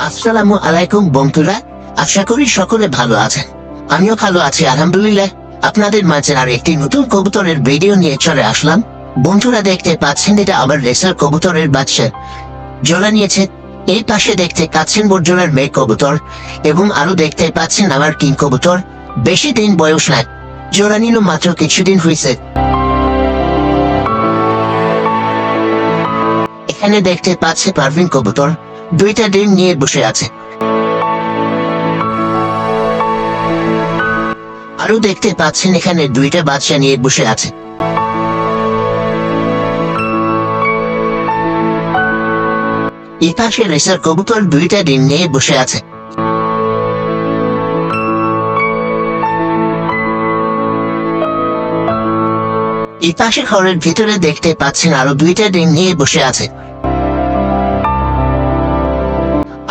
আসসালামু আলাইকুম বন্ধুরা, আশা করি সকলে ভালো আছেন। আমিও ভালো আছি আলহামদুলিল্লাহ। আপনাদের মাঝে আর একটি নতুন কবুতরের ভিডিও নিয়ে চলে আসলাম। বন্ধুরা দেখতে পাচ্ছেন এটা আবার রেসার কবুতরের বাচ্চা জোড়া নিয়েছে। এই পাশে দেখতে পাচ্ছেন বর্জনের মেয়ে কবুতর এবং আরো দেখতে পাচ্ছেন আমার কিং কবুতর। বেশি দিন বয়স নাই, জোড়া নিল মাত্র কিছুদিন হয়েছে। এখানে দেখতে পাচ্ছে পারভিন কবুতর, দুইটা ডিম নিয়ে বসে আছে। আরো দেখতে পাচ্ছেন এখানে দুইটা বাচ্চা নিয়ে বসে আছে। এই পাশে রেসার কবুতর দুইটা ডিম নিয়ে বসে আছে। এই পাশে ঘরের ভিতরে দেখতে পাচ্ছেন আরো দুইটা ডিম নিয়ে বসে আছে।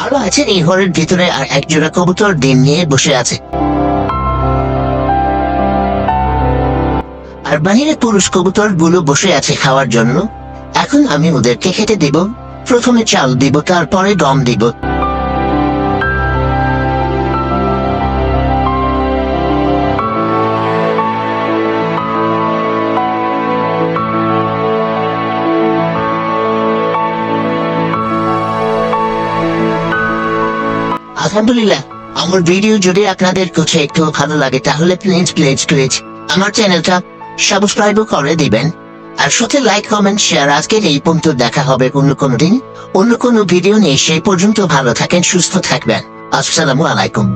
আরো আছে এই ঘরের ভিতরে আর এক জোড়া কবুতর ডিম নিয়ে বসে আছে। আর বাহিরে পুরুষ কবুতর গুলো বসে আছে খাওয়ার জন্য। এখন আমি ওদেরকে খেতে দিব। প্রথমে চাল দিব, তারপরে গম দিব। আলহামদুলিল্লাহ, আমার ভিডিও যদি আপনাদের কাছে একটু ভালো লাগে তাহলে প্লিজ আমার চ্যানেলটা সাবস্ক্রাইব করে দিবেন। আর সাথে লাইক কমেন্ট শেয়ার। আজকের এই পর্যন্ত, দেখা হবে অন্য কোনো দিন অন্য কোনো ভিডিও নিয়ে। সেই পর্যন্ত ভালো থাকেন, সুস্থ থাকবেন। আসসালামু আলাইকুম।